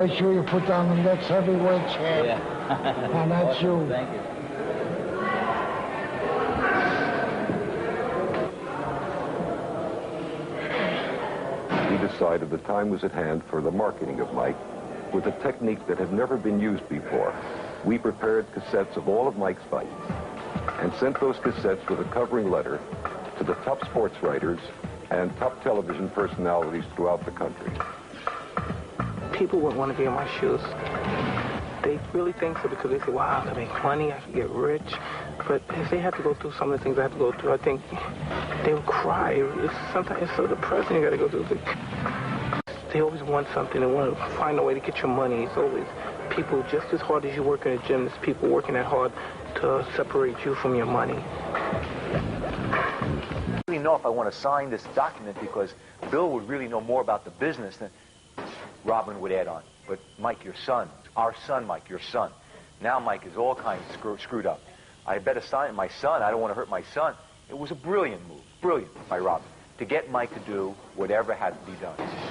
Make sure you put down the next heavyweight champ. Yeah. And that's you. Thank you. We decided the time was at hand for the marketing of Mike with a technique that had never been used before. We prepared cassettes of all of Mike's fights and sent those cassettes with a covering letter to the top sports writers and top television personalities throughout the country. People wouldn't want to be in my shoes. They really think so because they say, wow, I can make money, I can get rich. But if they had to go through some of the things I have to go through, I think they would cry. Sometimes it's so depressing you got to go through. They always want something. They want to find a way to get your money. It's always people just as hard as you work in a gym, there's people working that hard to separate you from your money. I don't really know if I want to sign this document because Bill would really know more about the business than Robin would add on. But Mike, your son, our son, Mike, your son. Now Mike is all kinds of screwed up. I better sign it. My son, I don't want to hurt my son. It was a brilliant move, brilliant by Robin, to get Mike to do whatever had to be done.23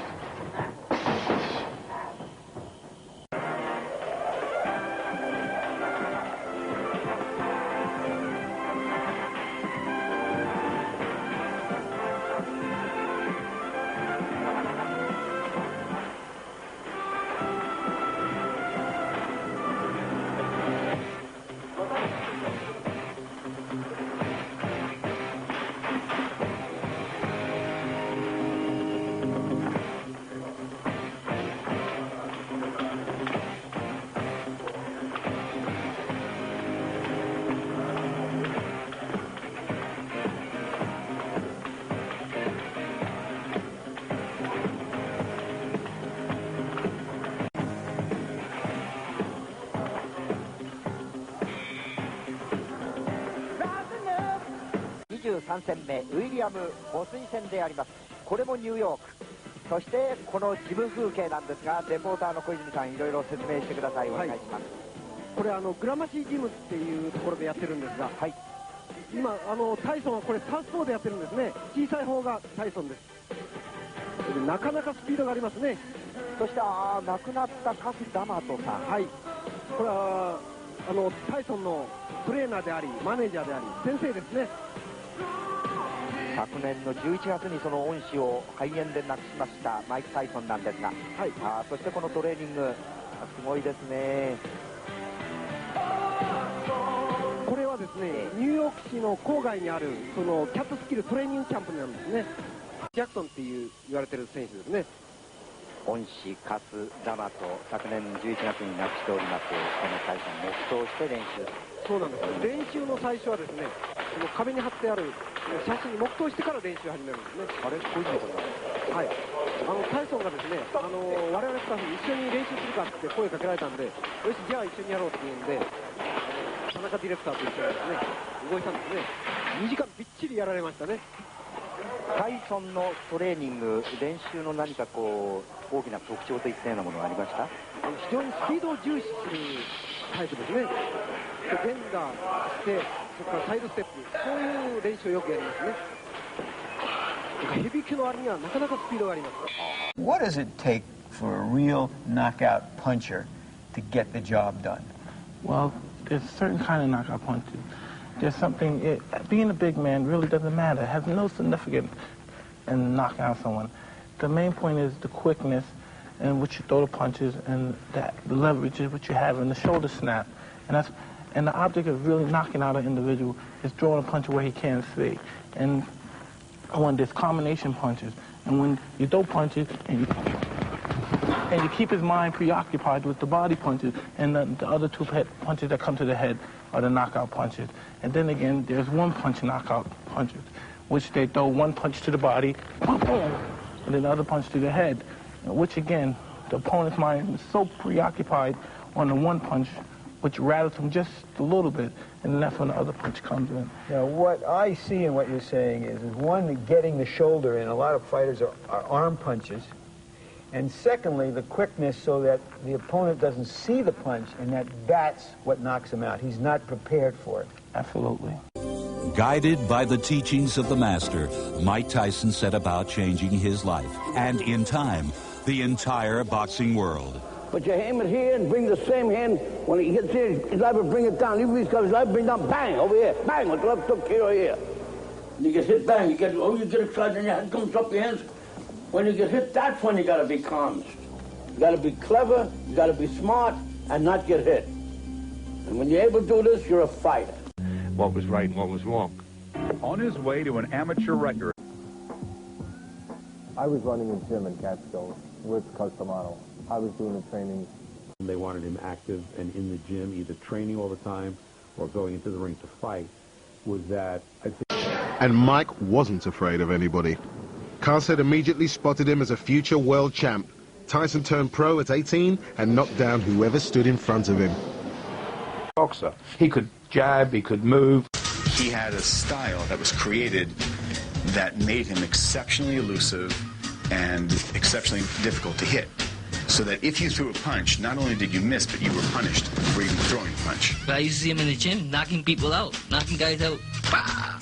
戦目ウィリアム・ボスイ戦であります。これもニューヨーク、そしてこのジム風景なんですが、レポーターの小泉さんいろいろ説明してください。お願いします。これグラマシージムっていうところでやってるんですが、はい、今タイソンはこれサウスポーでやってるんですね。小さい方がタイソンです。なかなかスピードがありますね。そして亡くなったカス・ダマトさん、はい、これはタイソンのトレーナーでありマネージャーであり先生ですね。昨年の11月にその恩師を肺炎で亡くしましたマイク・タイソンなんですが、はい、そしてこのトレーニングすごいですね。これはですね、ニューヨーク市の郊外にあるそのキャットスキルトレーニングキャンプなんですね。ジャクソンって言われてる選手ですね。恩師カス・ダマト、昨年11月に亡くしております。このタイソン黙祷して練習。そうなんです。練習の最初はですね、この壁に貼ってある写真に黙祷してから練習を始めるんですね。あれ、こういうのかな。はい。タイソンがですね、我々スタッフに一緒に練習するかって声かけられたんで、よし、じゃあ一緒にやろうって言うんで、田中ディレクターと一緒にですね、動いたんですね。2時間びっちりやられましたね。タイソンのトレーニング、練習の何かこう、大きな特徴といったようなものがありました？非常にスピードを重視するタイプですね。連打して、それからサイドステップ、そういう練習をよくやりますね。ヘビー級の割にはなかなかスピードがあります。What does it take for a real knockout puncher to get the job done? Well, there's a certain kind of knockout punches. There's something, being a big man really doesn't matter. It has no significance in knocking out someone. The main point is the quickness and what you throw the punches and the leverage is what you have in the shoulder snap. And the object of really knocking out an individual is throwing a punch where he can't see. And when there's combination punches, and when you throw punches and you keep his mind preoccupied with the body punches, and the other two punches that come to the head are the knockout punches. And then again, there's one punch knockout punches, which they throw one punch to the body, boom, boom, and then the other punch to the head, which again, the opponent's mind is so preoccupied on the one punch, which rattles him just a little bit, and then that's when the other punch comes in. Now, what I see in what you're saying is one, getting the shoulder in. A lot of fighters are arm punches. And secondly, the quickness so that the opponent doesn't see the punch, and that's what knocks him out. He's not prepared for it. Absolutely. Guided by the teachings of the master, Mike Tyson set about changing his life, and in time, the entire boxing world. But you aim it here and bring the same hand. When he gets here, he's liable to bring it down. Even if he's got his life, bring it down, bang, over here. Bang, with the left hook here or here. And you get hit, bang, you get excited, and your hand comes up your hands. When you get hit, that's when you got to be calm. You got to be clever, you got to be smart, and not get hit. And when you're able to do this, you're a fighter. What was right and what was wrong. On his way to an amateur record. I was running a gym in Catskill with Cus Damato. I was doing the training. They wanted him active and in the gym, either training all the time or going into the ring to fight. Was that, I think... And Mike wasn't afraid of anybody. Cus had immediately spotted him as a future world champ. Tyson turned pro at 18 and knocked down whoever stood in front of him. Boxer. He could jab, he could move. He had a style that was created that made him exceptionally elusive and exceptionally difficult to hit. So that if you threw a punch, not only did you miss, but you were punished for even throwing a punch. I used to see him in the gym, knocking people out, knocking guys out. Bah!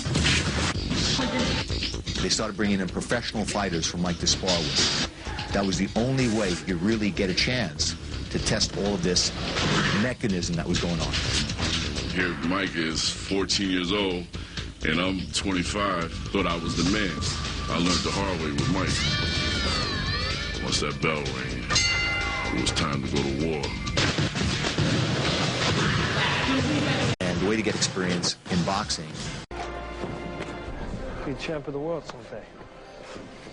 They started bringing in professional fighters for Mike to spar with. That was the only way you could really get a chance to test all of this mechanism that was going on. Here, Mike is 14 years old, and I'm 25. Thought I was the man. I learned the hard way with Mike. Once that bell rang, it was time to go to war. And the way to get experience in boxing. Be champ of the world someday.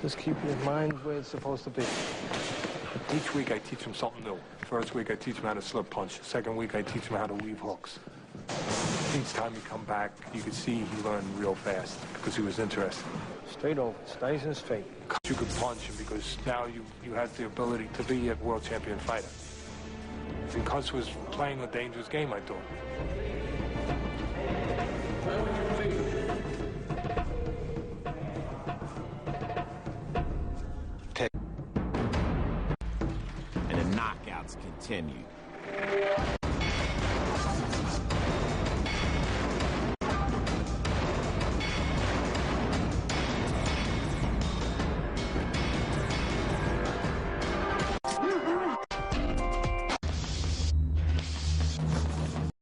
Just keep your mind where it's supposed to be. Each week I teach him something new. First week I teach him how to slip punch. Second week I teach him how to weave hooks. Each time he come back, you could see he learned real fast because he was interested. Straight over, stays in straight. You could punch him because now you had the ability to be a world champion fighter. And Cus was playing a dangerous game, I thought. And the knockouts continue.